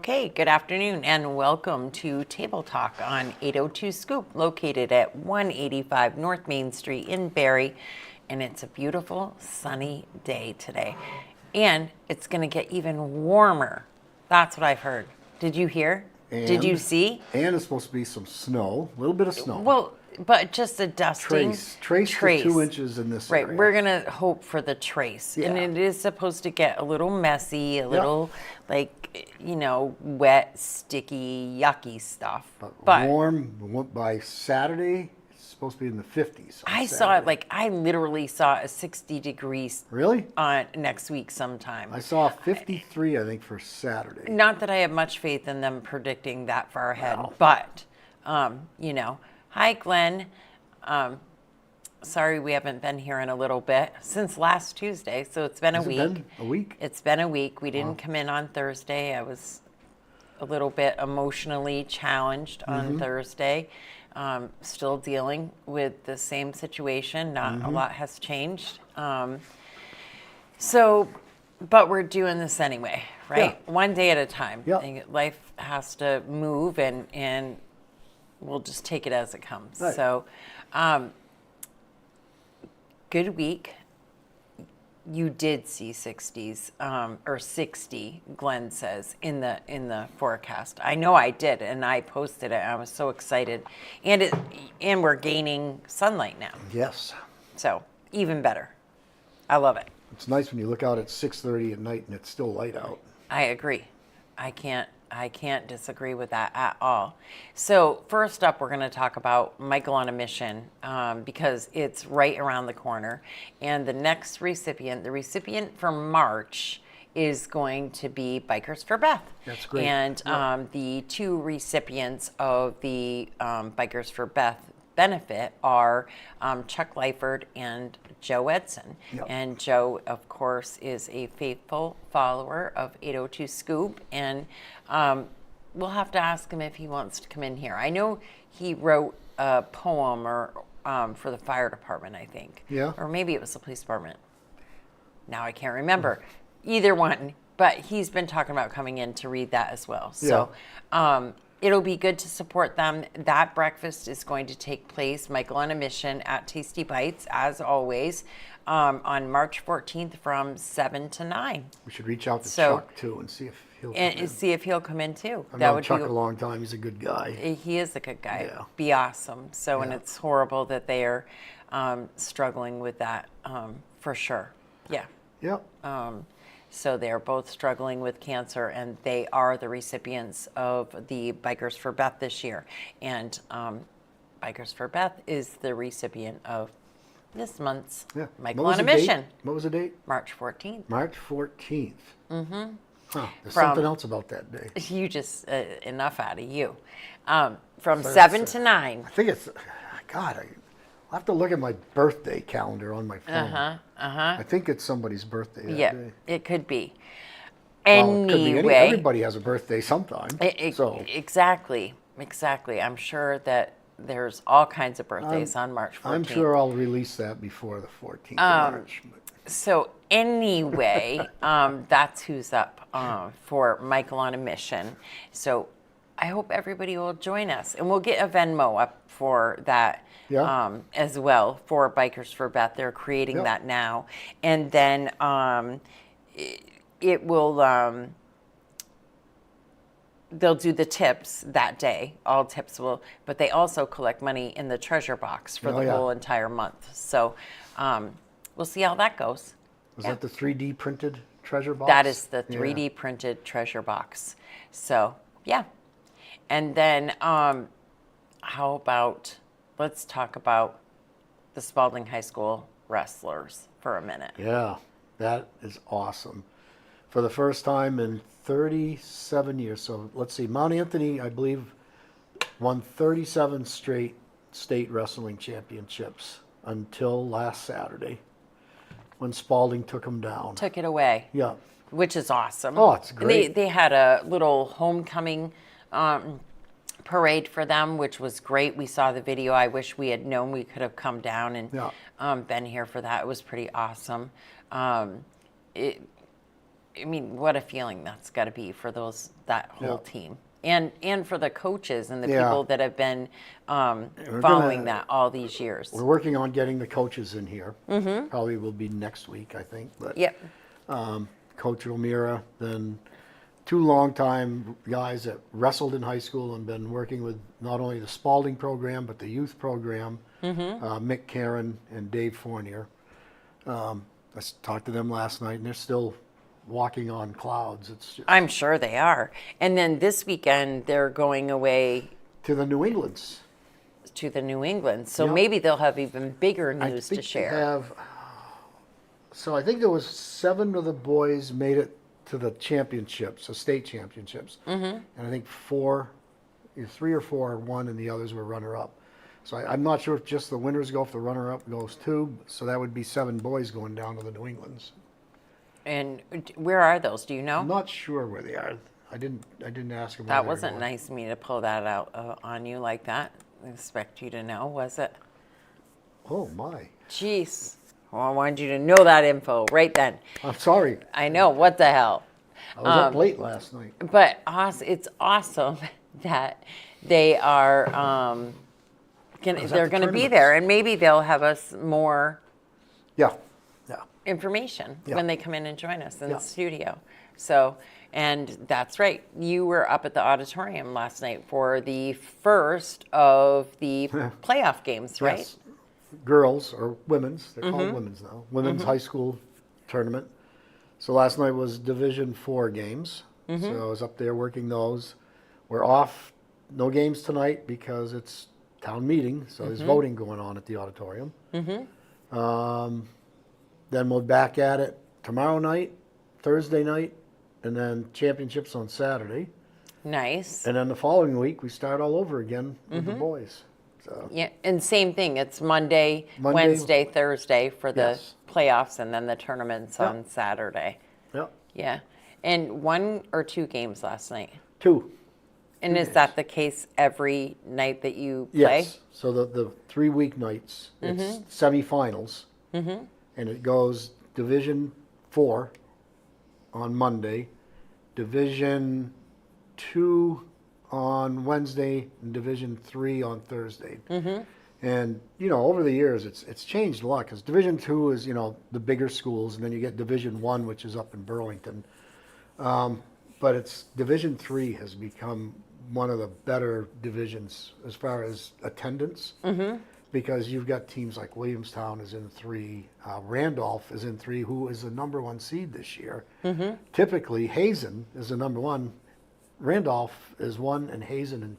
Okay, good afternoon and welcome to Table Talk on 802 Scoop, located at 185 North Main Street in Barrie. And it's a beautiful sunny day today. And it's going to get even warmer. That's what I've heard. Did you hear? Did you see? And it's supposed to be some snow, a little bit of snow. Well, but just a dusting. Trace to 2 inches in this area. Right, we're going to hope for the trace. Yeah. And it is supposed to get a little messy, a little, wet, sticky, yucky stuff. But warm by Saturday. It's supposed to be in the 50s. I saw it, I literally saw a 60 degrees. Really? On next week sometime. I saw 53, I think, for Saturday. Not that I have much faith in them predicting that far ahead, Wow. but, Hi, Glenn. Sorry we haven't been here in a little bit since last Tuesday, so it's been a week. Has it been a week? It's been a week. We didn't come in on Thursday. I was a little bit emotionally challenged on Thursday. Still dealing with the same situation. Not a lot has changed. But we're doing this anyway, right? Yeah. One day at a time. Yeah. Life has to move, and we'll just take it as it comes. Right. So, good week. You did see 60s, or 60, Glenn says, in the forecast. I know I did, and I posted it. I was so excited. And we're gaining sunlight now. Yes. So, even better. I love it. It's nice when you look out at 6:30 at night and it's still light out. I agree. I can't disagree with that at all. So first up, we're going to talk about Michael on a Mission, because it's right around the corner. And the next recipient, the recipient for March, is going to be Bikers for Beth. That's great. And the two recipients of the Bikers for Beth benefit are Chuck Lyford and Joe Edson. Yep. And Joe, of course, is a faithful follower of 802 Scoop, and we'll have to ask him if he wants to come in here. I know he wrote a poem for the fire department, I think. Yeah. Or maybe it was the police department. Now I can't remember. Either one. But he's been talking about coming in to read that as well. So it'll be good to support them. That breakfast is going to take place, Michael on a Mission, at Tasty Bites, as always, on March 14th from 7 to 9. We should reach out to Chuck, too, and see if he'll come in. See if he'll come in, too. I've known Chuck a long time. He's a good guy. He is a good guy. Yeah. Be awesome. So, and Yeah. it's horrible that they are struggling with that, for sure. Yeah. Yep. So they're both struggling with cancer, and they are the recipients of the Bikers for Beth this year. And Bikers for Beth is the recipient of this month's Michael on a Mission. What was the date? March 14th. March 14th. Mm-hmm. Huh. There's From- something else about that day. You just, enough out of you. From 7 to 9. I think it's, God, I'll have to look at my birthday calendar on my phone. I think it's somebody's birthday that Yeah, day. it could be. Well, it could be Anyway. everybody has a birthday sometime. So Exactly. I'm sure that there's all kinds of birthdays on March 14th. I'm sure I'll release that before the 14th of March. So anyway, that's who's up for Michael on a Mission. So I hope everybody will join us, and we'll get a Venmo up for that as well for Bikers for Beth. They're creating that now, and then it will. They'll do the tips that day. All tips will, but they also collect money in the treasure box for the whole entire month. So we'll see how that goes. Was that the 3D printed treasure box? That is the 3D printed treasure box. So, yeah. And then how about, let's talk about the Spaulding High School wrestlers for a minute. Yeah, that is awesome. For the first time in 37 years. So let's see, Mount Anthony, I believe, won 37 straight state wrestling championships until last Saturday when Spaulding took them down. Took it away. Yeah. Which is awesome. Oh, it's great. They had a little homecoming parade for them, which was great. We saw the video. I wish we had known we could have come down and been here for that. It was pretty awesome. I mean, what a feeling that's got to be for that whole team. And for the coaches and the people that have been following that all these years. We're working on getting the coaches in here. Probably will be next week, I think. But Yep. Coach O'Meara, then 2 longtime guys that wrestled in high school and been working with not only the Spaulding program but the youth program, Mick Karen and Dave Fournier. I talked to them last night, and they're still walking on clouds. It's just, I'm sure they are. And then this weekend, they're going away to the New Englands. to the New England. So Yep. maybe they'll have even bigger I news think to share. They have, so I think there was 7 of the boys made it to the championships, the state championships. And I think 3 or 4 won, and the others were runner-up. So I'm not sure if just the winners go, if the runner-up goes too. So that would be 7 boys going down to the New Englands. And where are those? Do you I'm know? not sure where they are. I didn't ask them. That wasn't nice of me to pull that out on you like that. I expect you to know, was it? Oh my! Jeez. Well, I wanted you to know that info right then. I'm sorry. I know. What the hell? I was up late last night. But it's awesome that they are they're going to be there, and maybe they'll have us more Yeah. information Yeah. when they come in and join us in Yeah. the studio. So, and that's right. You were up at the auditorium last night for the first of the playoff games, right? Yes. Girls or women's. They're called women's now. Women's high school tournament. So last night was Division 4 games. So I was up there working those. We're off. No games tonight because it's town meeting. So there's voting going on at the auditorium. Then we're back at it tomorrow night, Thursday night, and then championships on Saturday. Nice. And then the following week, we start all over again with the boys. So Yeah, and same thing. It's Monday, Monday. Wednesday, Thursday for the Yes. playoffs, and then the tournaments Yeah. on Saturday. yeah, Yeah. And 1 or 2 games last night. 2. And is games. that the case every night that you play? Yes. So the 3 weeknights, it's semifinals, and it goes Division 4 on Monday, Division 2 on Wednesday, and Division 3 on Thursday. And over the years, it's changed a lot because Division 2 is the bigger schools, and then you get Division 1, which is up in Burlington. But it's Division 3 has become one of the better divisions as far as attendance, because you've got teams like Williamstown is in 3, Randolph is in 3, who is the #1 seed this year. Typically, Hazen is the #1. Randolph is 1, and Hazen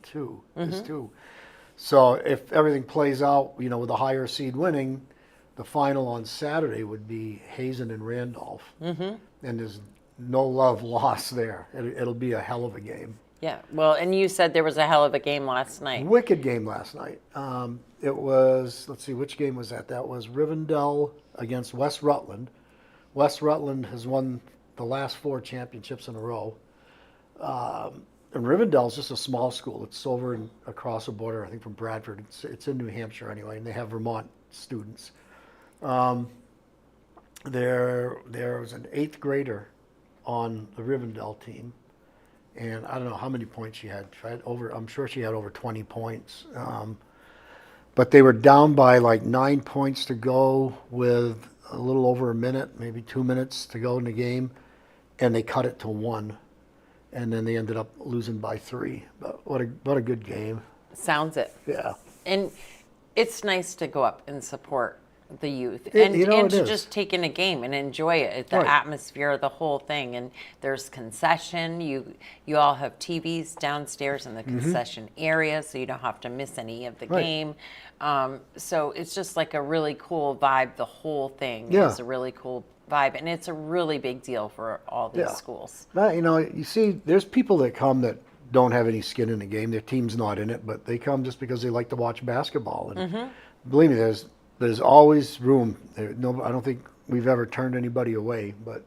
is 2. So if everything plays out, with a higher seed winning, the final on Saturday would be Hazen and Randolph, and there's no love lost there. It'll be a hell of a game. Yeah. Well, and you said there was a hell of a game last night. Wicked game last night. It was, let's see, which game was that? That was Rivendell against West Rutland. West Rutland has won the last 4 championships in a row. And Rivendell's just a small school. It's over across the border, I think, from Bradford. It's in New Hampshire anyway, and they have Vermont students. There was an 8th grader on the Rivendell team, and I don't know how many points she had. I'm sure she had over 20 points. But they were down by like 9 points to go with a little over a minute, maybe 2 minutes to go in the game, and they cut it to 1. And then they ended up losing by 3. But what a good game. Sounds it. Yeah. And it's nice to go up and support the youth It and to is. just take in a game and enjoy it, the Right. atmosphere, the whole thing. And there's concession. You all have TVs downstairs in the concession area, so you don't have to miss any of the Right. game. So it's just like a really cool vibe. The whole thing Yeah. is a really cool vibe, and it's a really big deal for all these Yeah. schools. But, you see, there's people that come that don't have any skin in the game. Their team's not in it, but they come just because they like to watch basketball. And believe me, there's always room. I don't think we've ever turned anybody away. But,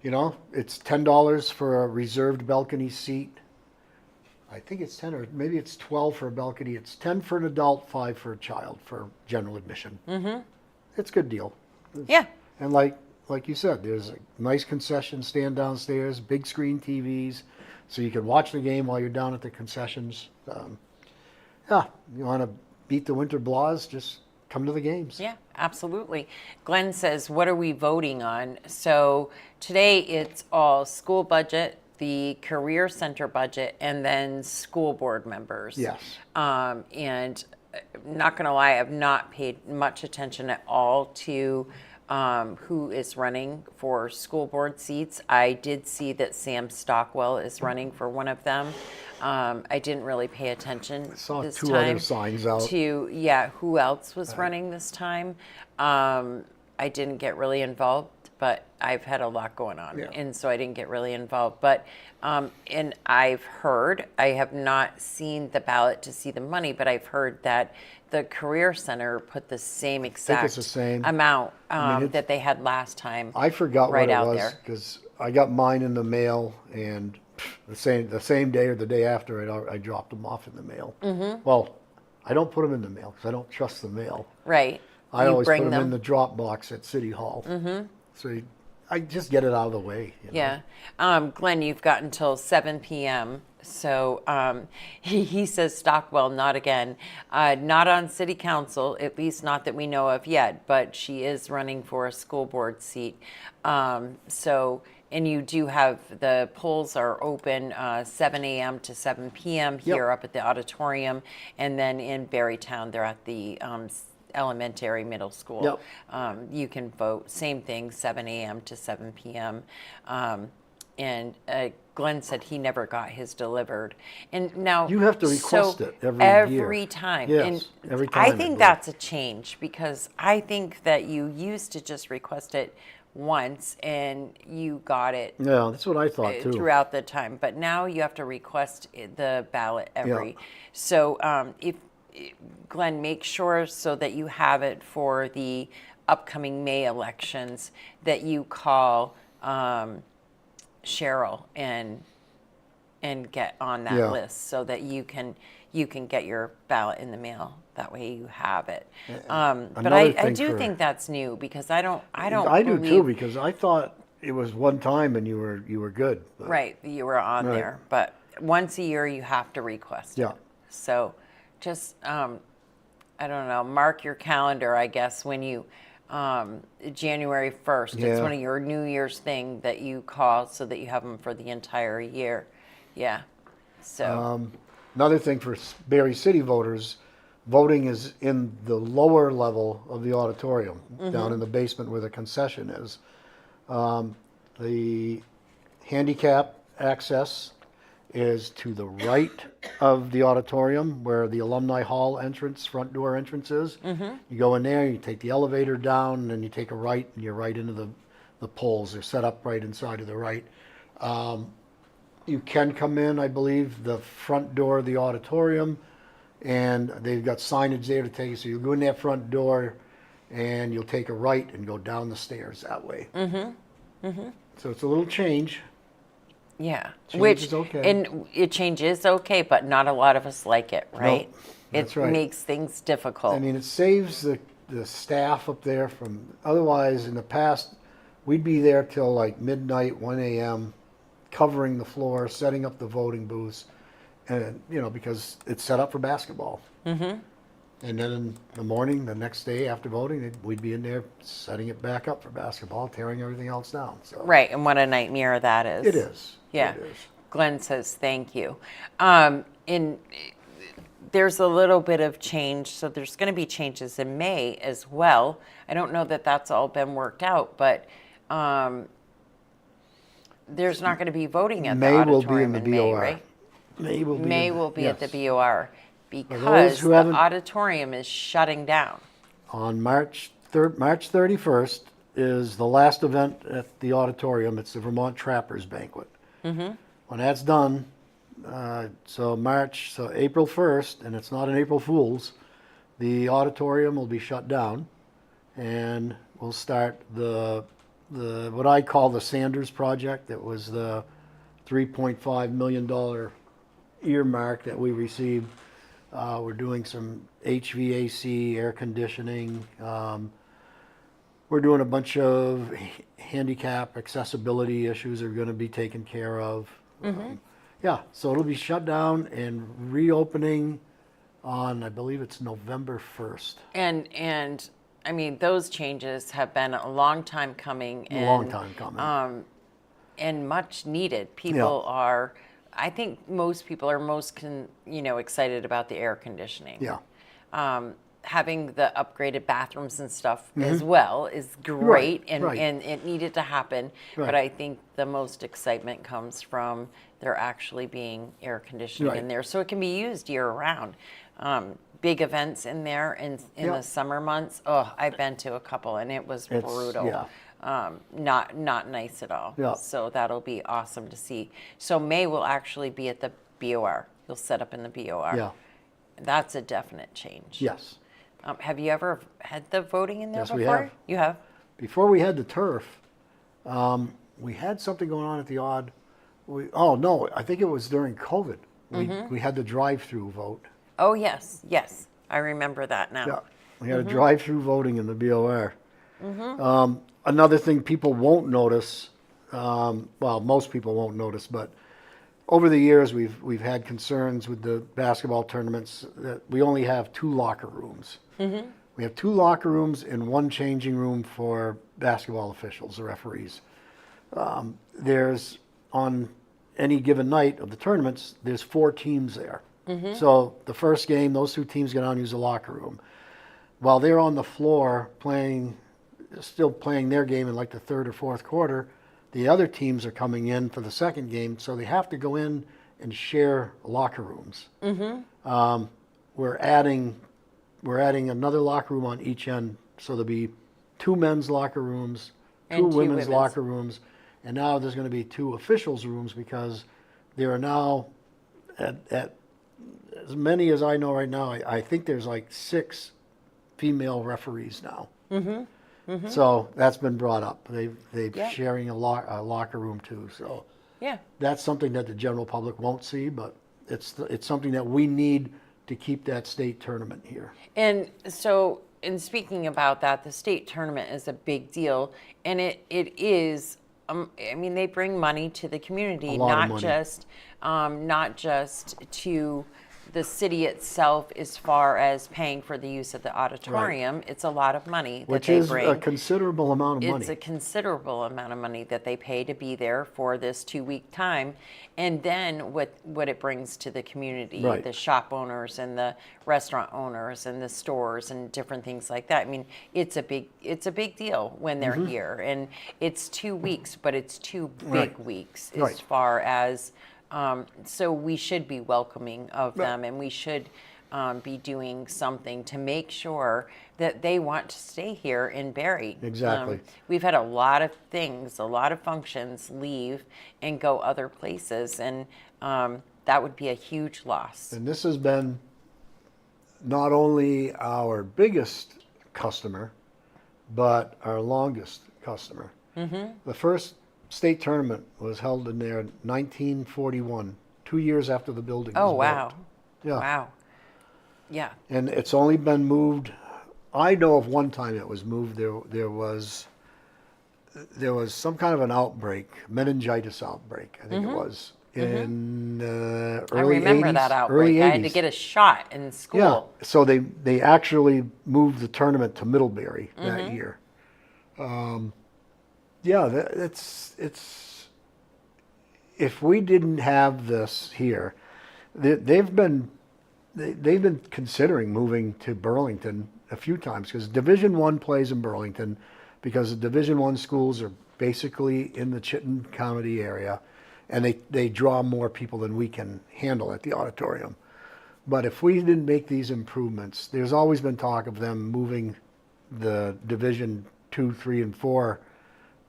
it's $10 for a reserved balcony seat. I think it's 10 or maybe it's 12 for a balcony. It's 10 for an adult, 5 for a child for general admission. It's a good deal. Yeah. And like like you said, there's a nice concession stand downstairs, big screen TVs, so you can watch the game while you're down at the concessions. Yeah, you want to beat the winter blahs, just come to the games. Yeah, absolutely. Glenn says, what are we voting on? So today it's all school budget, the career center budget, and then school board members. Yes. And not going to lie, I've not paid much attention at all to who is running for school board seats. I did see that Sam Stockwell is running for one of them. I didn't really pay attention Saw this two time other signs out. to who else was running this time. I didn't get really involved, but I've had a lot going on, Yeah. and so I didn't get really involved. But and I've heard, I have not seen the ballot to see the money, but I've heard that the Career Center put the same exact the same. amount it's- that they had last time. I forgot right what it out was there. because I got mine in the mail, and the same day or the day after, I dropped them off in the mail. Mm-hmm. Well, I don't put them in the mail because I don't trust the mail. Right. I You always put bring them in the drop box at City Hall. Mm-hmm. So I just get it out of the way. You know? Yeah. Glenn, you've got until 7 p.m. So he says, Stockwell, not again. Not on city council, at least not that we know of yet, but she is running for a school board seat. And you do have, the polls are open 7 a.m. to 7 p.m. here up at the auditorium. And then in Berrytown, they're at the elementary, middle school. Yep. You can vote, same thing, 7 a.m. to 7 p.m. And Glenn said he never got his delivered. And now You have to request it every year. Every time. Yes, and every time, I I think believe. that's a change, because I think that you used to just request it once and you got it Yeah, that's what I thought too. throughout the time. But now you have to request the ballot every. So if Glenn, make sure so that you have it for the upcoming May elections, that you call Cheryl and get on that Yeah. list so that you can get your ballot in the mail. That way you have it. But Another I thing do for- think that's new, because I do do believe, too, because I thought it was one time and you were good. But right, you were on Right. there, but once a year you have to request Yeah. it. So just I don't know, mark your calendar, I guess, when you January 1st. It's Yeah. one of your New Year's thing that you call so that you have them for the entire year. Yeah. So Another thing for Berry City voters, voting is in the lower level of the auditorium, down in the basement where the concession is. The handicap access is to the right of the auditorium, where the Alumni Hall entrance, front door entrance is. You go in there, you take the elevator down, and then you take a right, and you're right into the poles. They're set up right inside of the right. You can come in, I believe, the front door of the auditorium, and they've got signage there to take you. So you go in that front door, and you'll take a right and go down the stairs that way. So it's a little change. yeah, Change is okay. and it changes okay, but not a lot of us like it, right? that's it right. makes things difficult. I mean, it saves the staff up there from, otherwise in the past, we'd be there till like midnight, 1 a.m., covering the floor, setting up the voting booths, and, because it's set up for basketball. And then in the morning, the next day after voting, we'd be in there setting it back up for basketball, tearing everything else down. So Right, and what a nightmare that is. it is. Yeah. It is. Glenn says thank you. And there's a little bit of change, so there's going to be changes in May as well. I don't know that that's all been worked out, but there's not going to be voting at May the will be auditorium in the May, BOR. right? May will be. May in the- will be at the yes. BOR because who the haven't- auditorium is shutting down. On March 31st is the last event at the auditorium. It's the Vermont Trappers Banquet. When that's done, so April 1st, and it's not an April Fool's, the auditorium will be shut down, and we'll start the what I call the Sanders Project. That was the $3.5 million earmark that we received. We're doing some HVAC, air conditioning, We're doing a bunch of handicap accessibility issues are going to be taken care of. Yeah, so it'll be shut down and reopening on, I believe it's November 1st. And I mean, those changes have been a long time coming. A long time coming. And much needed. People are, I think most people are excited about the air conditioning. Yeah. Having the upgraded bathrooms and stuff as well is great, and it needed to happen. But I think the most excitement comes from there actually being air conditioning in there, so it can be used year round. Big events in there in the summer months. Oh, I've been to a couple, and it was brutal. Yeah. Not nice at all. Yeah. So that'll be awesome to see. So May will actually be at the BOR. You'll set up in the BOR. Yeah. That's a definite change. Yes. Have you ever had the voting in there Yes, before? we have. You have? Before we had the turf, we had something going on at the odd. I think it was during COVID. We had the drive-through vote. Oh, yes. I remember that now. Yeah, we had a drive-through voting in the BOR. Another thing people won't notice, most people won't notice, but over the years we've had concerns with the basketball tournaments that we only have 2 locker rooms. We have 2 locker rooms and 1 changing room for basketball officials, the referees. There's, on any given night of the tournaments, there's 4 teams there. So the first game, those 2 teams get on and use the locker room. While they're on the floor still playing their game in like the 3rd or 4th quarter, the other teams are coming in for the second game, so they have to go in and share locker rooms. We're adding another locker room on each end, so there'll be 2 men's locker rooms, 2 women's locker rooms, and now there's going to be 2 officials' rooms because there are now, at as many as I know right now, I think there's like 6 female referees now. So that's been brought up. They're sharing a locker room too. So that's something that the general public won't see, but it's something that we need to keep that state tournament here. And so, in speaking about that, the state tournament is a big deal, and it is. I mean, they bring money to the community, not just to the city itself as far as paying for the use of the auditorium. It's a lot of money that they bring. Which is a considerable amount of money. It's a considerable amount of money that they pay to be there for this 2-week time. And then what it brings to the community, the shop owners and the restaurant owners and the stores and different things like that. I mean, it's a big deal when they're here. And it's 2 weeks, but it's 2 big weeks as far as so we should be welcoming of them, and we should be doing something to make sure that they want to stay here in Barrie. Exactly. We've had a lot of things, a lot of functions leave and go other places, and that would be a huge loss. And this has been not only our biggest customer, but our longest customer. The first state tournament was held in there in 1941, 2 years after the building was built. Oh, wow. Yeah. Wow. Yeah. And it's only been moved. I know of one time it was moved. There was some kind of an outbreak, meningitis outbreak, I think it was, in early 80s. I remember that outbreak. I had to get a shot in school. Yeah, so they actually moved the tournament to Middlebury that year. It's if we didn't have this here, they've been considering moving to Burlington a few times because Division I plays in Burlington because the Division I schools are basically in the Chittenden County area, and they draw more people than we can handle at the auditorium. But if we didn't make these improvements, there's always been talk of them moving the Division II, III, and IV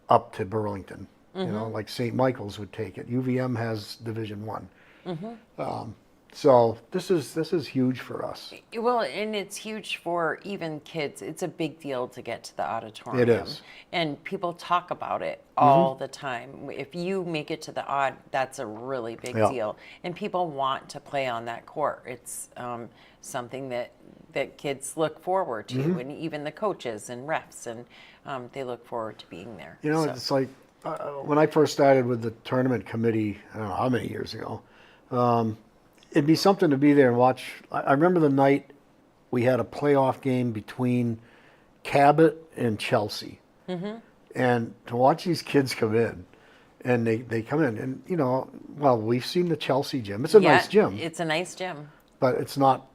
up to Burlington. You know, like St. Michael's would take it. UVM has Division I. So this is huge for us. Well, and it's huge for even kids. It's a big deal to get to the auditorium. It is. And people talk about it all the time. If you make it to the odd, that's a really big Yeah. deal. And people want to play on that court. It's something that kids look forward to, and even the coaches and refs, and they look forward to being there. You know, So, it's like when I first started with the tournament committee, I don't know how many years ago, it'd be something to be there and watch. I remember the night we had a playoff game between Cabot and Chelsea. And to watch these kids come in, and they come in, and, you know, well, we've seen the Chelsea gym. It's a nice gym, It's a nice gym. but it's not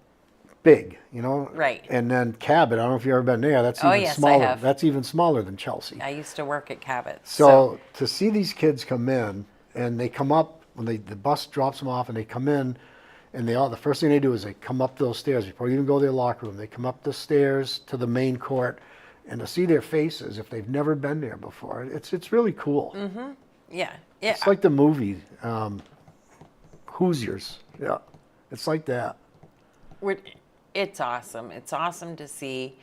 big, you know? Right. And then Cabot, I don't know if you've ever been there, that's Oh, even yes, I smaller. have. That's even smaller than Chelsea. I used to work at Cabot. So to see these kids come in, and they come up when the bus drops them off, and they come in, and the first thing they do is they come up those stairs before you even go to their locker room. They come up the stairs to the main court, and to see their faces if they've never been there before, it's really cool. Yeah. It's like the movie Hoosiers. Yeah, it's like that. It's awesome. It's awesome to see.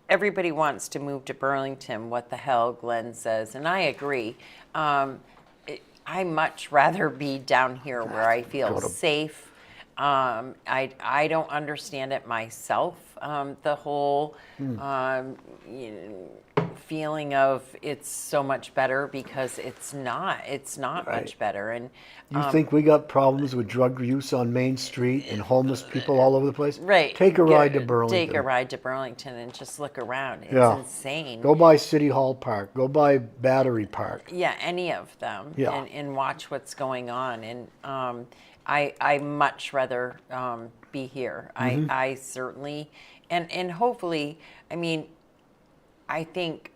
Everybody wants to move to Burlington. What the hell, Glenn says, and I agree. I much rather be down here where I feel safe. I don't understand it myself. The whole feeling of it's so much better, because it's not. It's not much better. And You think we got problems with drug use on Main Street and homeless people all over the place? right, Take a ride to Burlington. Take a ride to Burlington and just look around. It's Yeah. insane. Go by City Hall Park. Go by Battery Park. Yeah, any of them, Yeah. and watch what's going on. And I much rather be here. I certainly, and hopefully, I mean, I think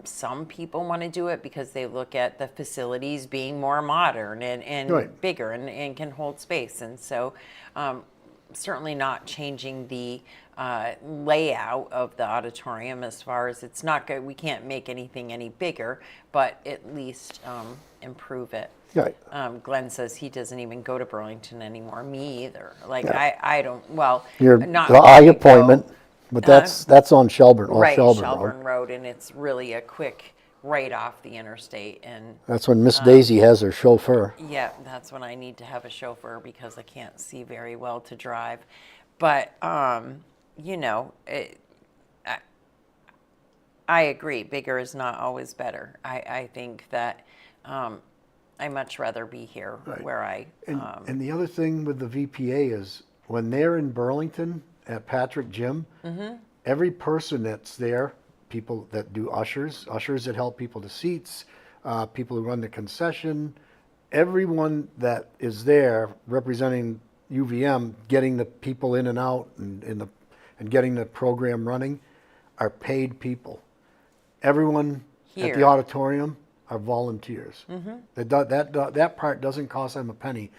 some people want to do it because they look at the facilities being more modern and Right. bigger and can hold space. And so certainly not changing the layout of the auditorium, as far as it's not good. We can't make anything any bigger, but at least improve it. Right. Glenn says he doesn't even go to Burlington anymore. Me either. Like Yeah. I don't. Well, Your not the eye really go. appointment, but that's on Shelburne, off Right, Shelburne Shelburne Road. Road, and it's really a quick right off the interstate. And That's when Miss Daisy has her chauffeur. yeah, that's when I need to have a chauffeur, because I can't see very well to drive. But you know, I agree. Bigger is not always better. I think that I much rather be here where I. And the other thing with the VPA is when they're in Burlington at Patrick Gym, every person that's there, people that do ushers that help people to seats, people who run the concession, everyone that is there representing UVM, getting the people in and out and getting the program running, are paid people. Everyone at Here. the auditorium are volunteers. That part doesn't cost them a penny,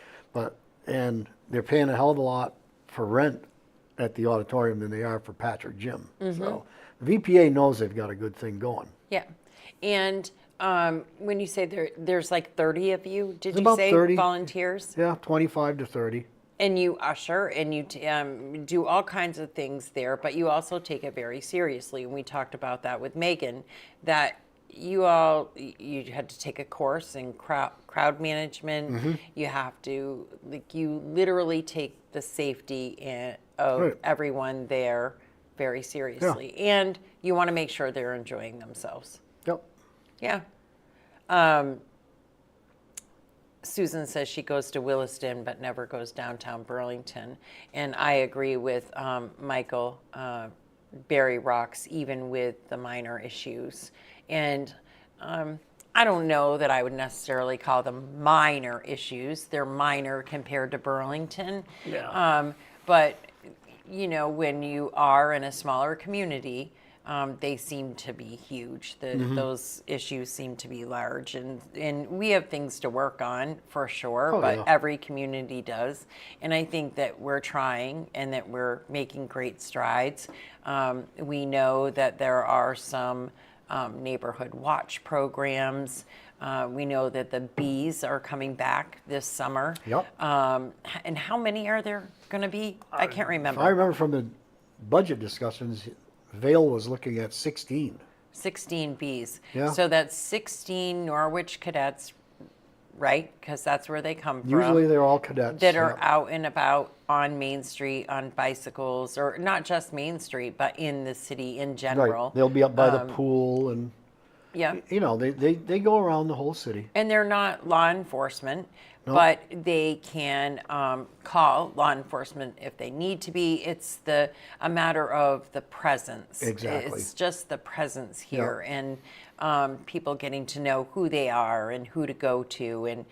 and they're paying a hell of a lot for rent at the auditorium than they are for Patrick Gym. So the VPA knows they've got a good thing going. Yeah, and when you say there's like 30 of you, did you about say 30. volunteers? Yeah, 25 to 30. And you usher and you do all kinds of things there, but you also take it very seriously. And we talked about that with Megan, that you had to take a course in crowd management. You have to, like, you literally take the safety of everyone there very seriously. And you want to make sure they're enjoying themselves. Yep. Yeah. Susan says she goes to Williston but never goes downtown Burlington. And I agree with Michael. Barry rocks even with the minor issues. And I don't know that I would necessarily call them minor issues. They're minor compared to Burlington. Yeah. But, you know, when you are in a smaller community, they seem to be huge. Those issues seem to be large, and we have things to work on for sure, but every community does. And I think that we're trying and that we're making great strides. We know that there are some neighborhood watch programs. We know that the bees are coming back this summer. Yep. And how many are there going to be? I can't remember. I remember from the budget discussions, Vail was looking at 16. 16 bees. Yeah. So that's 16 Norwich cadets, right? Because that's where they come from. Usually they're all cadets. That are yeah. out and about on Main Street on bicycles, or not just Main Street, but in the city in general. Right. They'll be up by the pool and, Yeah. you know, they go around the whole city. And they're not law enforcement, Nope. but they can call law enforcement if they need to be. It's a matter of the presence. Exactly. It's just the presence here, and people getting to know who they are and who to go to.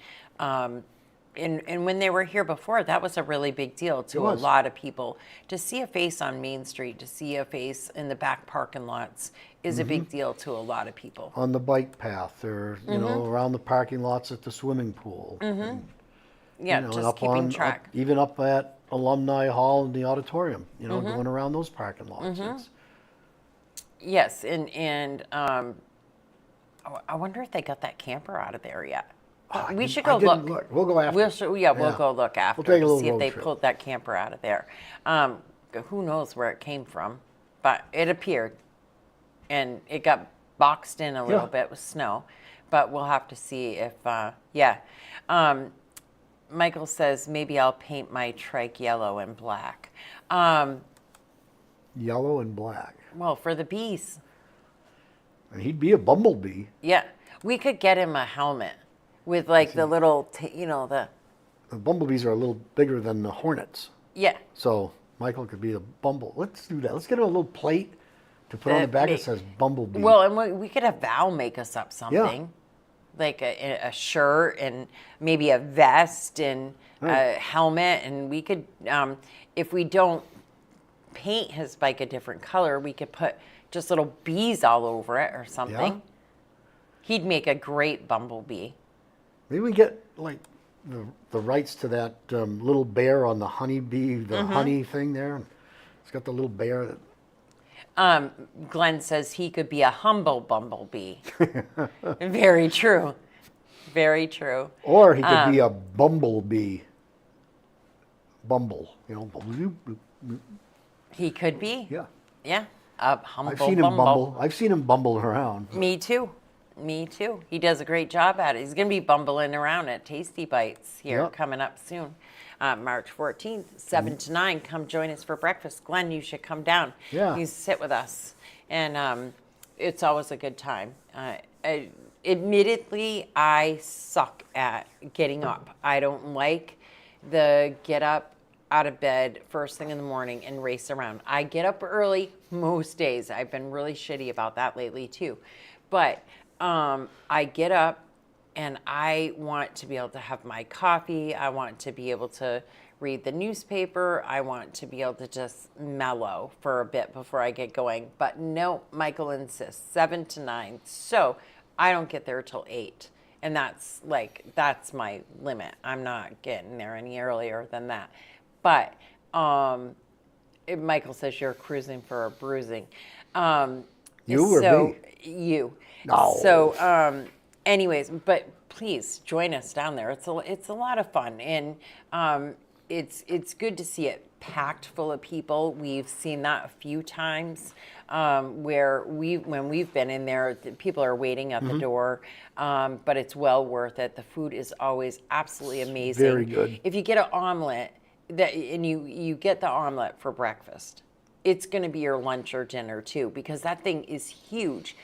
And when they were here before, that was a really big deal to a lot of people. To see a face on Main Street, to see a face in the back parking lots is a big deal to a lot of people. On the bike path or, you know, around the parking lots at the swimming pool. And, Yeah, you know, and just up keeping track. even up at Alumni Hall in the auditorium, you know, going around those parking lots. Yes, and I wonder if they got that camper out of there yet. We should go I didn't look. We'll go after. We'll go look after take a to little see if road they trip. pulled that camper out of there. Who knows where it came from, but it appeared, and it got boxed in a little Yeah. bit with snow. But we'll have to see if, Michael says maybe I'll paint my trike yellow and black. Yellow and black. Well, for the bees. And he'd be a bumblebee. Yeah, we could get him a helmet with like the little, the The bumblebees are a little bigger than the hornets. yeah. So Michael could be a bumble. Let's do that. Let's get him a little plate to put on the back that says bumblebee. Well, and we could have Val make us up something, like a shirt and maybe a vest and a helmet, and we could, if we don't paint his bike a different color, we could put just little bees all over it or something. Yeah. He'd make a great bumblebee. Maybe we get like the rights to that little bear on the honeybee, the honey thing there. It's got the little bear that. Glenn says he could be a humble bumblebee. Very true. Very true. Or he could be a bumblebee. Bumble, you know. He could be. Yeah. Yeah. A humble I've seen him bumble. I've seen him bumble around. Me too. Me too. He does a great job at it. He's going to be bumbling around at Tasty Bites here Yep. coming up soon. March 14th, 7 to 9. Come join us for breakfast. Glenn, you should come down. Yeah. You sit with us. And it's always a good time. Admittedly, I suck at getting up. I don't like the get up out of bed first thing in the morning and race around. I get up early most days. I've been really shitty about that lately too. But I get up and I want to be able to have my coffee. I want to be able to read the newspaper. I want to be able to just mellow for a bit before I get going. But no, Michael insists 7 to 9. So I don't get there till 8. And that's my limit. I'm not getting there any earlier than that. But Michael says you're cruising for a bruising. You or me? You. No. So, anyways, but please join us down there. It's a lot of fun, and it's good to see it packed full of people. We've seen that a few times where when we've been in there, people are waiting at the door, but it's well worth it. The food is always absolutely amazing. Very good. If you get an omelet, and you get the omelet for breakfast, it's going to be your lunch or dinner too, because that thing is huge.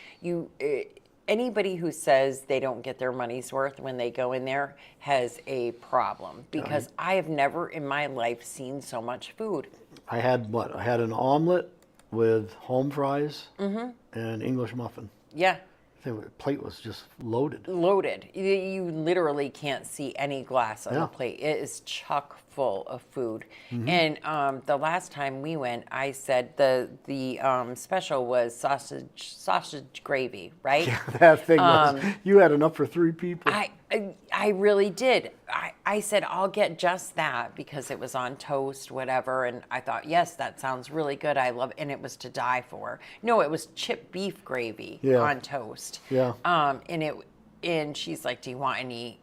Anybody who says they don't get their money's worth when they go in there has a problem, because I have never in my life seen so much food. I had what? I had an omelet with home fries and English muffin. Yeah. The plate was just loaded. Loaded. You literally can't see any glass on the Yeah. plate. It is chock full of food. And the last time we went, I said the special was sausage gravy, right? That thing was, you had enough for 3 people. I I really did. I said, I'll get just that because it was on toast, whatever. And I thought, yes, that sounds really good. I love it. And it was to die for. No, it was chipped beef gravy on toast. Yeah. And she's like, do you want any,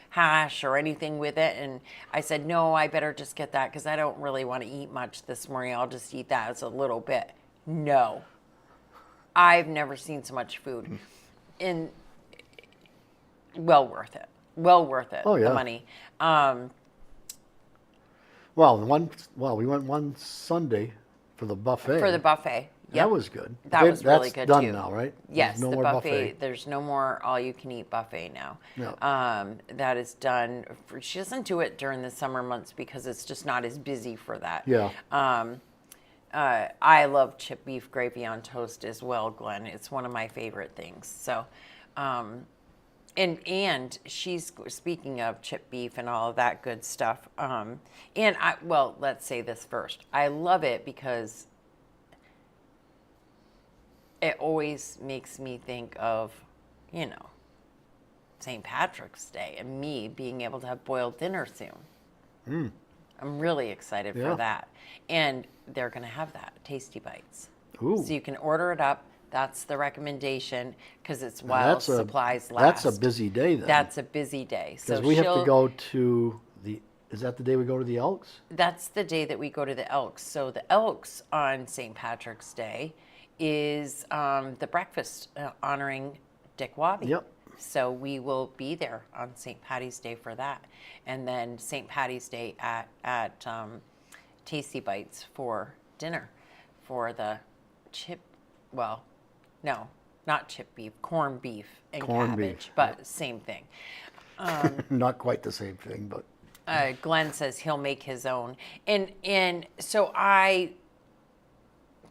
hash or anything with it? And I said, no, I better just get that because I don't really want to eat much this morning. I'll just eat that as a little bit. No. I've never seen so much food. And well worth it. Well worth it. Oh, yeah. The money. We went one Sunday for the buffet. For the buffet. That was good. That was really good That's too. done now, right? Yes, There's no the more buffet. There's no more all-you-can-eat buffet now. No. That is done. She doesn't do it during the summer months because it's just not as busy for that. Yeah. I love chipped beef gravy on toast as well, Glenn. It's one of my favorite things. So, and she's speaking of chipped beef and all of that good stuff. Let's say this first. I love it because it always makes me think of, St. Patrick's Day and me being able to have boiled dinner soon. I'm really excited for that. And they're going to have that, Tasty Bites. Ooh. So you can order it up. That's the recommendation because it's while supplies last. That's a busy day then. That's a busy day. Because we have to go to is that the day we go to the Elks? That's the day that we go to the Elks. So the Elks on St. Patrick's Day is the breakfast honoring Dick Wabi. Yep. So we will be there on St. Patty's Day for that. And then St. Patty's Day at Tasty Bites for dinner for the not chip beef, corned beef and cabbage, but same thing. Not quite the same thing, but. Glenn says he'll make his own. And so I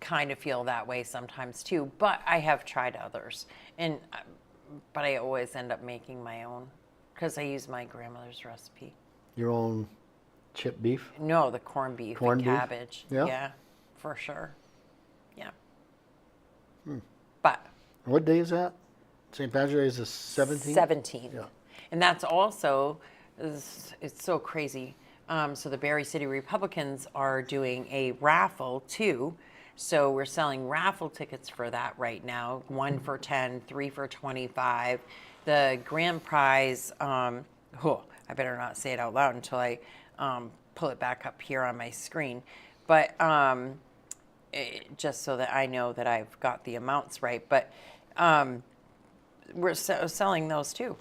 kind of feel that way sometimes too, but I have tried others. But I always end up making my own because I use my grandmother's recipe. Your own chipped beef? No, the corned beef and cabbage. Yeah, for sure. Yeah. But. What day is that? St. Patrick's Day is the 17th? 17th. Yeah. And that's also, it's so crazy. So the Berry City Republicans are doing a raffle too. So we're selling raffle tickets for that right now. 1 for 10, 3 for 25. The grand prize, I better not say it out loud until I pull it back up here on my screen. But just so that I know that I've got the amounts right. But we're selling those too.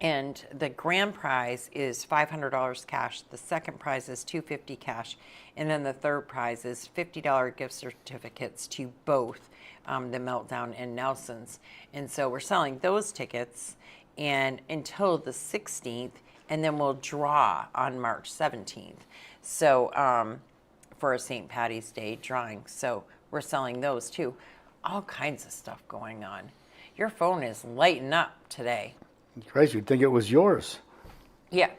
And the grand prize is $500 cash. The second prize is $250 cash. And then the third prize is $50 gift certificates to both the Meltdown and Nelson's. And so we're selling those tickets and until the 16th, and then we'll draw on March 17th. So for a St. Patty's Day drawing. So we're selling those too. All kinds of stuff going on. Your phone is lighting up today. It's crazy. You'd think it was yours. Yeah.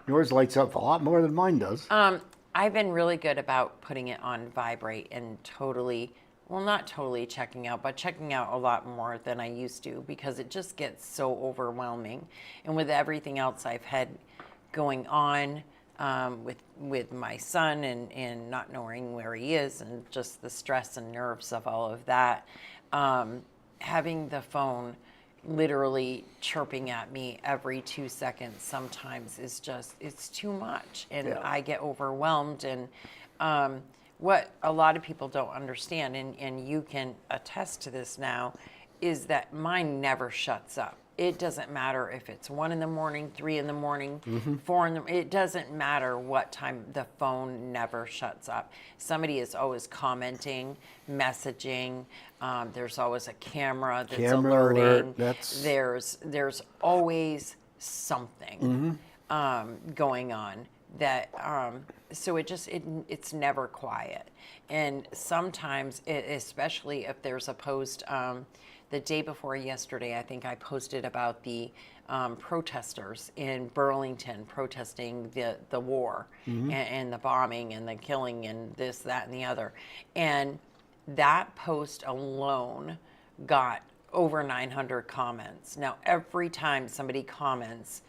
Yours lights up a lot more than mine does. I've been really good about putting it on vibrate and not totally checking out, but checking out a lot more than I used to because it just gets so overwhelming. And with everything else I've had going on with my son and not knowing where he is and just the stress and nerves of all of that, having the phone literally chirping at me every 2 seconds sometimes is just, it's too much. And I get overwhelmed. And what a lot of people don't understand, and you can attest to this now, is that mine never shuts up. It doesn't matter if it's 1 a.m, 3 a.m, 4 a.m, it doesn't matter what time, the phone never shuts up. Somebody is always commenting, messaging, there's always a camera that's alerting. There's always something going on that, so it's never quiet. And sometimes, especially if there's a post, the day before yesterday, I think I posted about the protesters in Burlington protesting the war and the bombing and the killing and this, that, and the other. And that post alone got over 900 comments. Now, every time somebody comments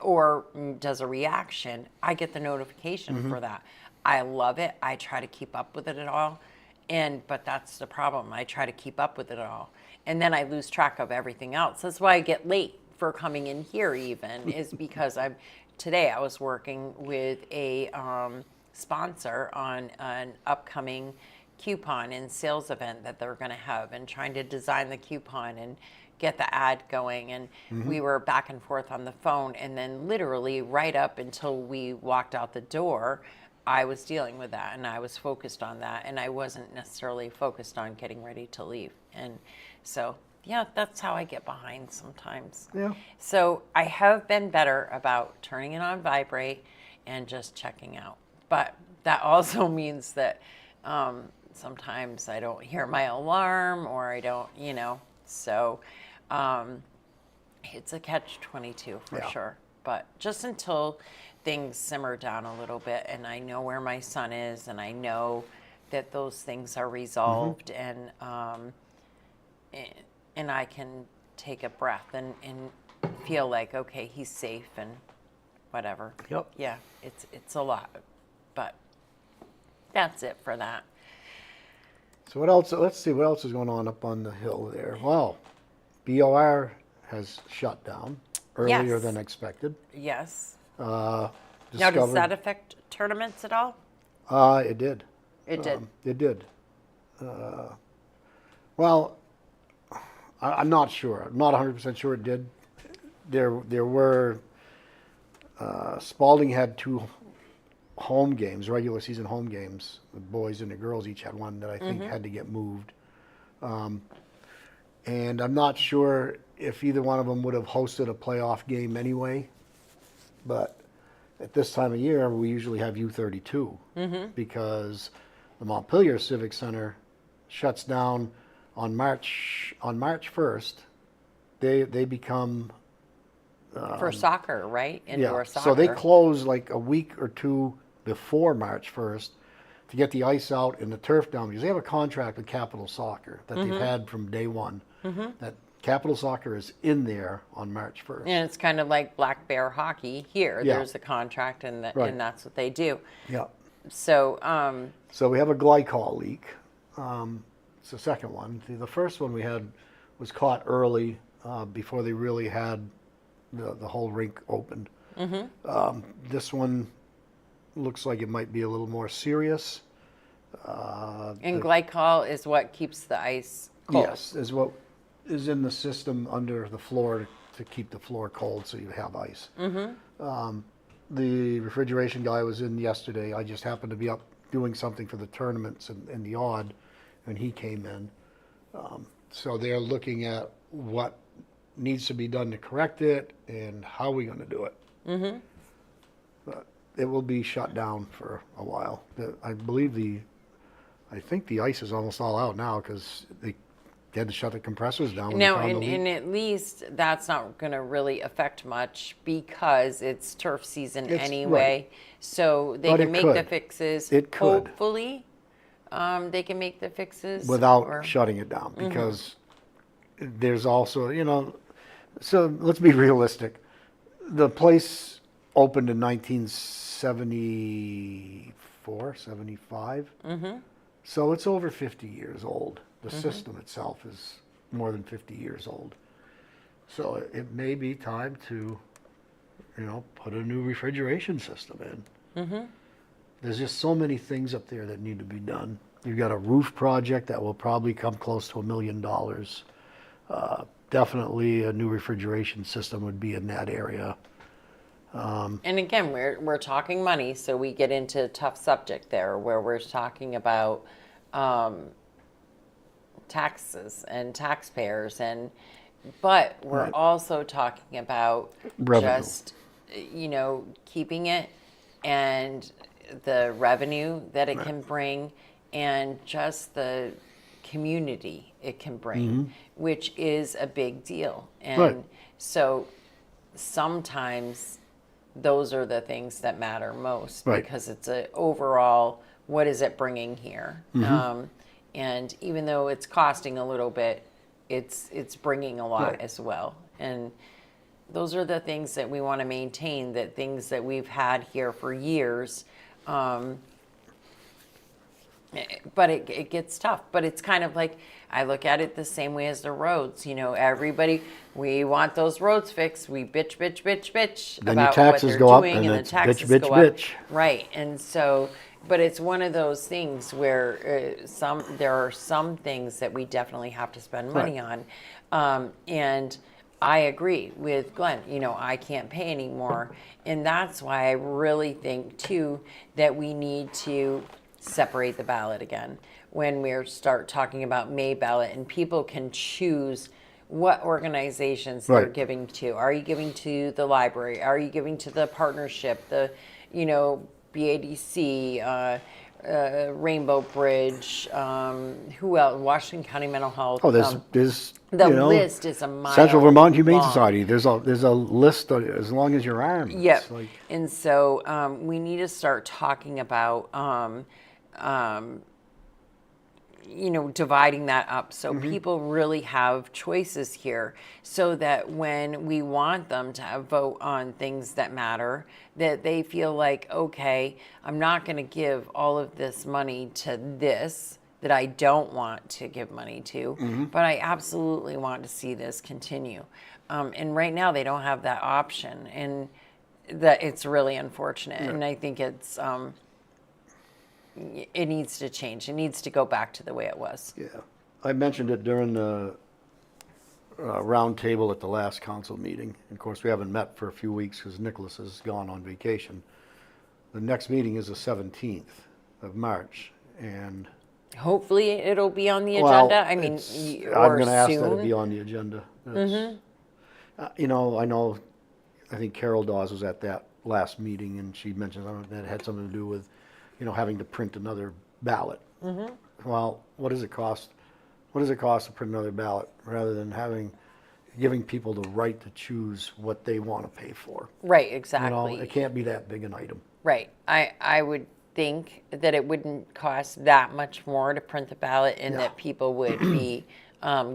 or does a reaction, I get the notification for that. I love it. I try to keep up with it at all. But that's the problem. I try to keep up with it all. And then I lose track of everything else. That's why I get late for coming in here even, is because today I was working with a sponsor on an upcoming coupon and sales event that they're going to have, and trying to design the coupon and get the ad going. And we were back and forth on the phone, and then literally right up until we walked out the door, I was dealing with that, and I was focused on that, and I wasn't necessarily focused on getting ready to leave. And so, yeah, that's how I get behind sometimes. Yeah. So I have been better about turning it on vibrate and just checking out. But that also means that sometimes I don't hear my alarm, or I don't, so it's a catch-22 for sure. But just until things simmer down a little bit and I know where my son is, and I know that those things are resolved, and I can take a breath and feel like, okay, he's safe and whatever. Yep. Yeah, it's a lot, but that's it for that. So what else? Let's see what else is going on up on the hill there. Well, BOR has shut down earlier Yes. than expected. Yes. Now, Discovered, does that affect tournaments at all? It did. It did. It did. Well, I'm not sure. I'm not 100% sure it did. There were Spaulding had 2 home games, regular season home games. The boys and the girls each had one that I think had to get moved. And I'm not sure if either one of them would have hosted a playoff game anyway. But at this time of year, we usually have U32 because the Montpelier Civic Center shuts down on March 1st. They become For soccer, right? Indoor soccer. so they close like a week or two before March 1st to get the ice out and the turf down, because they have a contract with Capital Soccer that they've had from day one. That Capital Soccer is in there on March 1st. And it's kind of like Black Bear hockey here. Yeah. There's a contract, and Right. and that's what they do. Yeah. So, So we have a glycol leak. It's the second one. The first one we had was caught early before they really had the whole rink opened. This one looks like it might be a little more serious. and glycol is what keeps the ice cold. Yes, is what is in the system under the floor to keep the floor cold so you have ice. The refrigeration guy was in yesterday. I just happened to be up doing something for the tournaments in the odd, and he came in. So they're looking at what needs to be done to correct it and how we're going to do it. But it will be shut down for a while. I think the ice is almost all out now because they had to shut the compressors down. When Now, they found the leak. and at least that's not going to really affect much because it's turf season It's- anyway. So they But can it make could. the fixes. It could. Hopefully, they can make the fixes without shutting it down, because there's also, so let's be realistic. The place opened in 1974, 75. So it's over 50 years old. The system itself is more than 50 years old. So it may be time to, put a new refrigeration system in. There's just so many things up there that need to be done. You've got a roof project that will probably come close to $1 million. Definitely a new refrigeration system would be in that area. And again, we're talking money, so we get into a tough subject there where we're talking about taxes and taxpayers, but we're Right. also talking about Revenue. just keeping it, and the revenue that it can bring, and just the community it can bring, which is a big deal. And Right. so sometimes those are the things that matter most, Right. because it's a overall, what is it bringing here? And even though it's costing a little bit, it's bringing a lot Right. as well. And those are the things that we want to maintain, that things that we've had here for years. But it gets tough. But it's kind of like, I look at it the same way as the roads. Everybody, we want those roads fixed. We bitch Then your about what taxes they're go up, doing, and and the it's taxes bitch, go bitch, up. bitch. Right. And so, but it's one of those things where there are some things that we definitely have to spend money Right. on. And I agree with Glenn. I can't pay anymore. And that's why I really think, too, that we need to separate the ballot again when we start talking about May ballot, and people can choose what organizations they're Right. giving to. Are you giving to the library? Are you giving to the partnership, the BADC, Rainbow Bridge, who else? Washington County Mental Health. Oh, there's the list is a mile Central Vermont Humane long. Society. There's a list as long as your arm. Yep. It's like, And so we need to start talking about, dividing that up so people really have choices here, so that when we want them to vote on things that matter, that they feel like, okay, I'm not going to give all of this money to this that I don't want to give money to, but I absolutely want to see this continue. And right now they don't have that option, and that it's really unfortunate. And I think it needs to change. It needs to go back to the way it was. yeah. I mentioned it during the round table at the last council meeting. Of course, we haven't met for a few weeks because Nicholas has gone on vacation. The next meeting is the 17th of March, and Hopefully it'll be on the well, agenda. I mean, I'm or going to ask that it soon. be on the agenda. I think Carol Dawes was at that last meeting, and she mentioned that had something to do with, having to print another ballot. Well, what does it cost? What does it cost to print another ballot rather than giving people the right to choose what they want to pay for? Right, exactly. It can't be that big an item. Right. I would think that it wouldn't cost that much more to print the ballot, and that people would be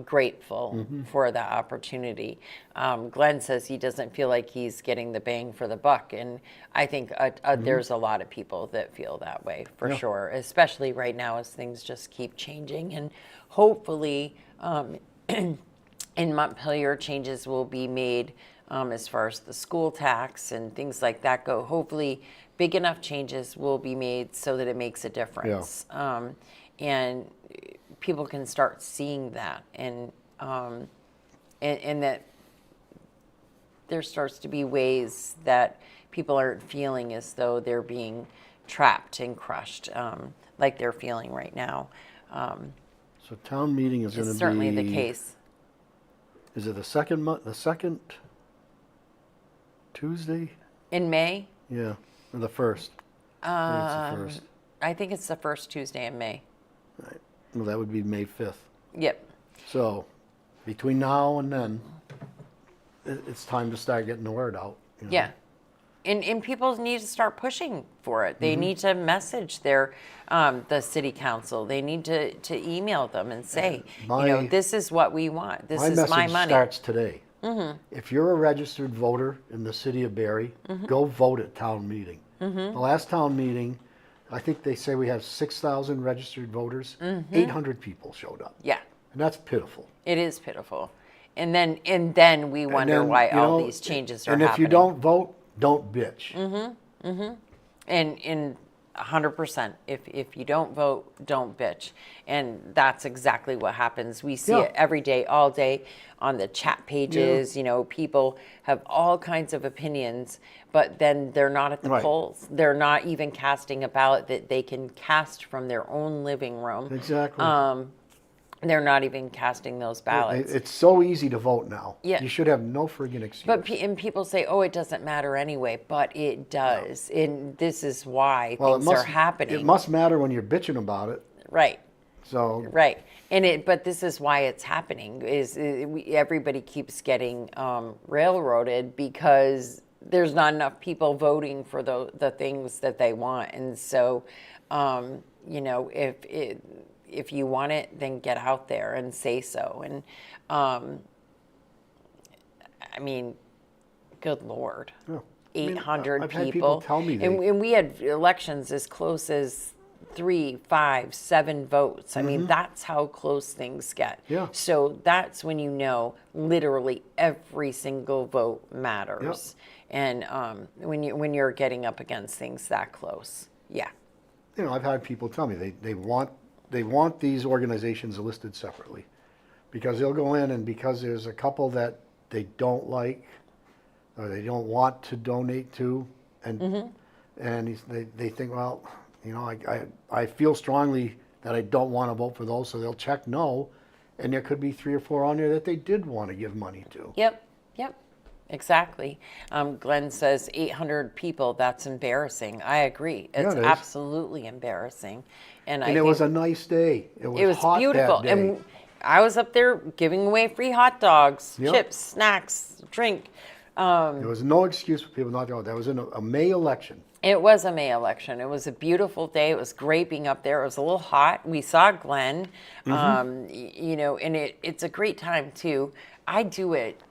grateful for that opportunity. Glenn says he doesn't feel like he's getting the bang for the buck, and I think there's a lot of people that feel that way for sure, especially right now as things just keep changing. And hopefully in Montpelier, changes will be made as far as the school tax and things like that go. Hopefully big enough changes will be made so that it makes a difference. And people can start seeing that, and that there starts to be ways that people aren't feeling as though they're being trapped and crushed, like they're feeling right now. So town meeting is going to It's be certainly the case. Is it the second Tuesday? In May, Yeah, or the first. I think it's the first. I think it's the first Tuesday in May. Right. Well, that would be May 5th. Yep. So, between now and then, it's time to start getting the word out. Yeah. And people need to start pushing for it. They need to message the city council. They need to email them and say, this is what we want. This is my message money. starts today. If you're a registered voter in the city of Barry, go vote at town meeting. The last town meeting, I think they say we have 6,000 registered voters. 800 people showed up. Yeah. And that's pitiful. It is pitiful. And then we wonder why all these changes are happening. And if you don't vote, don't bitch. And 100%, if you don't vote, don't bitch. And that's exactly what happens. We see it every day, all day on the chat pages. People have all kinds of opinions, but then they're not at the polls. They're not even casting a ballot that they can cast from their own living room. Exactly. They're not even casting those ballots. It's so easy to vote now. Yeah. You should have no friggin' excuse. And people say, oh, it doesn't matter anyway, but it does. And this is why things are happening. It must matter when you're bitching about it. Right. So. Right. But this is why it's happening, everybody keeps getting railroaded because there's not enough people voting for the things that they want. And so, if you want it, then get out there and say so. And I mean, good Lord, Yeah. 800 I've people. had people tell me and we had elections as close as 3, 5, 7 votes. I mean, that's how close things get. Yeah. So that's when you know literally every single vote matters. And when you're getting up against things that close, yeah. I've had people tell me they want these organizations listed separately because they'll go in and because there's a couple that they don't like or they don't want to donate to, and they think, well, I feel strongly that I don't want to vote for those, so they'll check no, and there could be 3 or 4 on there that they did want to give money to. Yep. Exactly. Glenn says 800 people, that's embarrassing. I agree. It's it is. absolutely embarrassing. And it was a nice day. It was hot beautiful. that day. And I was up there giving away free hot dogs, chips, snacks, drink. There was no excuse for people not to go. That was in a May election. It was a May election. It was a beautiful day. It was great being up there. It was a little hot. We saw Glenn, and it's a great time too. I do it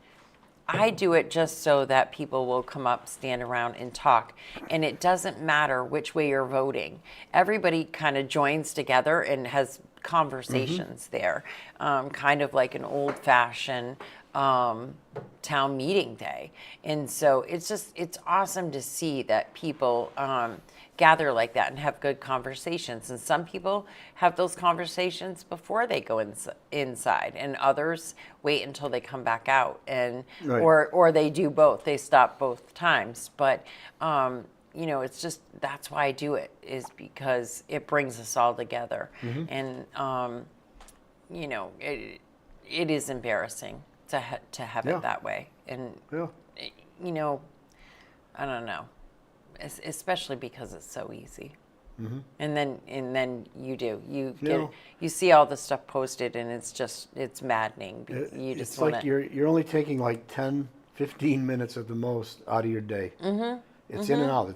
just so that people will come up, stand around, and talk. And it doesn't matter which way you're voting. Everybody kind of joins together and has conversations there, kind of like an old-fashioned town meeting day. And so it's awesome to see that people gather like that and have good conversations. And some people have those conversations before they go inside, and others wait until they come back out, and or they do both. They stop both times. But it's just, that's why I do it, is because it brings us all together. And it is embarrassing to have it that way. And I don't know, especially because it's so easy. And then you see all the stuff posted, and it's maddening. It's like you're only taking like 10, 15 minutes at the most out of your day. It's in and out.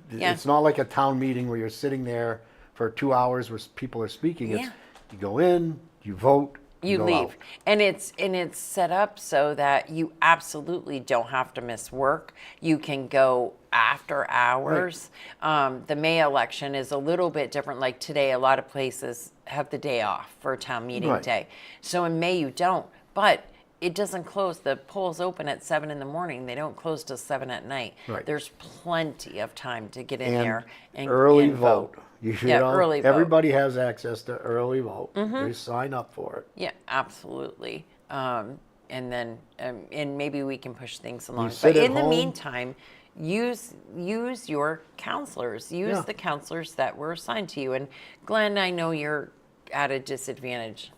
It's not like a town meeting where you're sitting there for 2 hours where people are speaking. It's you go in, you vote, you go leave. out. And it's set up so that you absolutely don't have to miss work. You can go after hours. The May election is a little bit different. Like today, a lot of places have the day off for town meeting day. So in May you don't, but it doesn't close. The polls open at 7 in the morning. They don't close till 7 at night. There's plenty of time to get in there and early and vote. Early vote. Everybody has access to early vote. They sign up for it. Yeah, absolutely. And then and maybe we can push things along. sit But at in the home. meantime, use your counselors. Use the counselors that were assigned to you. And Glenn, I know you're at a disadvantage.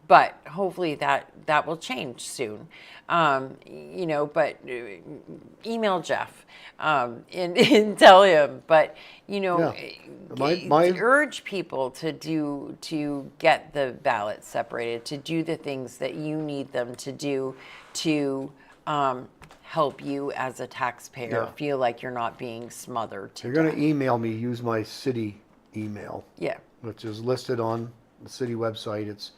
But hopefully that will change soon. But email Jeff and tell him. But urge people to get the ballots separated, to do the things that you need them to do to help you as a taxpayer feel like you're not being smothered to If you're going to email me, use my city email. Which is listed on the city website. It's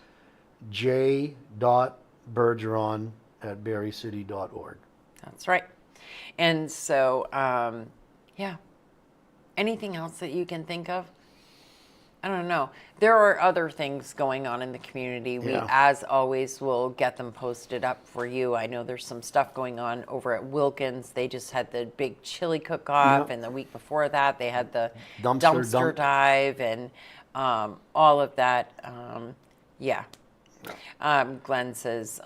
j.bergeron@berrycity.org. That's right. And so, anything else that you can think of? I don't know. There are other things going on in the community. We, as always, will get them posted up for you. I know there's some stuff going on over at Wilkins. They just had the big chili cook-off, and the week before that, they had the dumpster dive, and all of that. Glenn says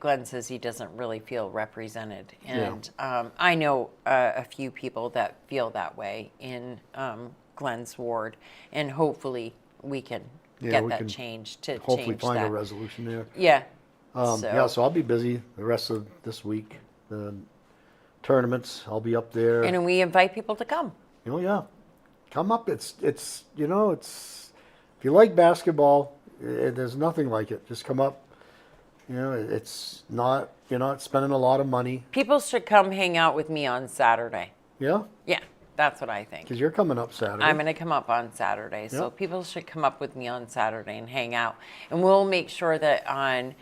Glenn says he doesn't really feel represented, and I know a few people that feel that way in Glenn's ward, and hopefully we can get that changed to hopefully change find that. a resolution there. So I'll be busy the rest of this week. The tournaments, I'll be up there. and we invite people to come. Come up. It's if you like basketball, there's nothing like it. Just come up. It's not, you're not spending a lot of money. People should come hang out with me on Saturday. Yeah? Yeah. That's what I think. Because you're coming up Saturday. I'm going to come up on Saturday, so Yep. people should come up with me on Saturday and hang out. And we'll make sure that on,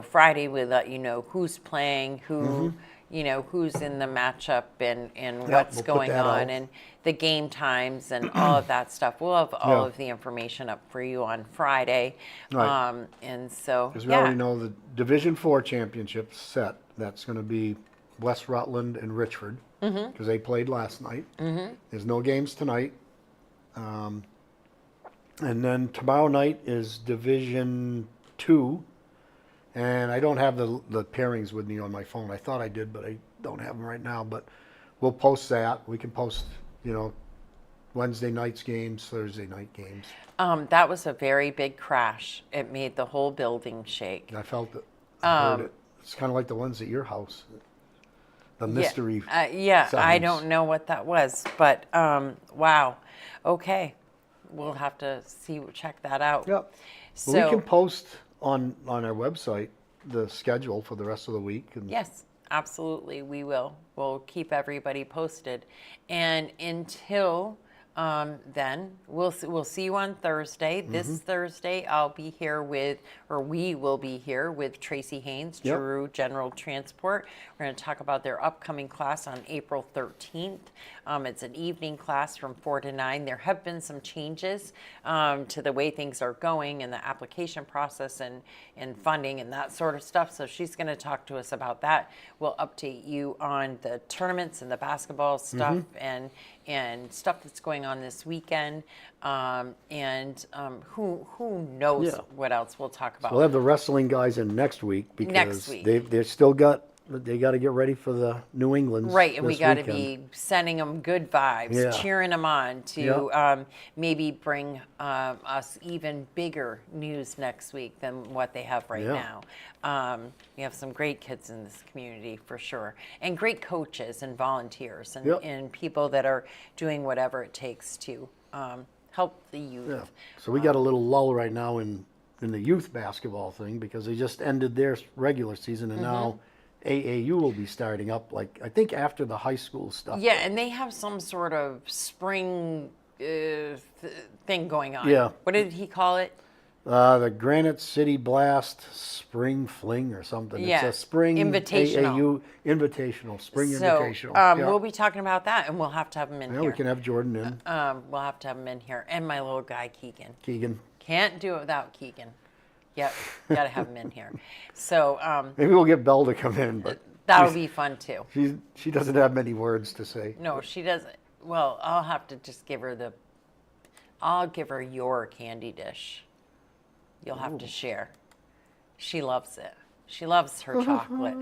Friday we let you know who's playing, who, who's in the matchup and what's we'll put going that on out. and the game times and all of that stuff. We'll have all Yeah. of the information up for you on Friday. Right. And so, Because we already know the Division 4 championship set. That's going to be West Rutland and Richford, because they played last night. There's no games tonight. And then tomorrow night is Division 2. And I don't have the pairings with me on my phone. I thought I did, but I don't have them right now. But we'll post that. We can post, Wednesday night's games, Thursday night games. that was a very big crash. It made the whole building shake. I felt it. I heard it. It's kind of like the ones at your house. The mystery. I sounds. don't know what that was, but wow. Okay, we'll have to check that out. Yep. So Well, we can post on our website the schedule for the rest of the week. And yes, absolutely, we will. We'll keep everybody posted, and until then we'll see you on Thursday. This Thursday, we will be here with Tracy Haynes, Yep. Drew General Transport. We're going to talk about their upcoming class on April 13th. It's an evening class from 4 to 9. There have been some changes to the way things are going and the application process and funding and that sort of stuff. So she's going to talk to us about that. We'll update you on the tournaments and the basketball stuff and stuff that's going on this weekend. Who knows Yeah. what else we'll talk about. we'll have the wrestling guys in next week because Next week. they've still got they got to get ready for the New England's Right, and we this got to weekend. be sending them good vibes, Yeah. cheering them on to Yep. maybe bring us even bigger news next week than what they have right Yeah. now. We have some great kids in this community for sure, and great coaches and volunteers and, Yep. and people that are doing whatever it takes to help the youth. Yeah. So we got a little lull right now in the youth basketball thing because they just ended their regular season and now AAU will be starting up I think after the high school stuff. Yeah, and they have some sort of spring thing going on. Yeah. What did he call it? The Granite City Blast Spring Fling or something. Yeah, It's a spring invitational. AAU invitational, spring So invitational. Yeah. we'll be talking about that, and we'll have to have him in Yeah, here. we can have Jordan in. We'll have to have him in here, and my little guy Keegan. Keegan. Can't do it without Keegan. Yep, got to have him in here. So Maybe we'll get Belle to come in, but that would be fun too. she doesn't have many words to say. No, she doesn't. Well, I'll have to just give her I'll give her your candy dish. You'll have to share. She loves it. She loves her chocolate.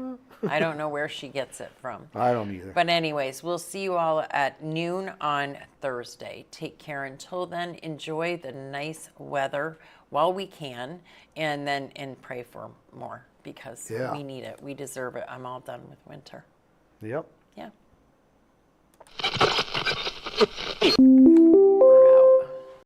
I don't know where she gets it from. I don't either. But anyways, we'll see you all at noon on Thursday. Take care until then. Enjoy the nice weather while we can, and pray for more because Yeah. we need it. We deserve it. I'm all done with winter. Yep. Yeah.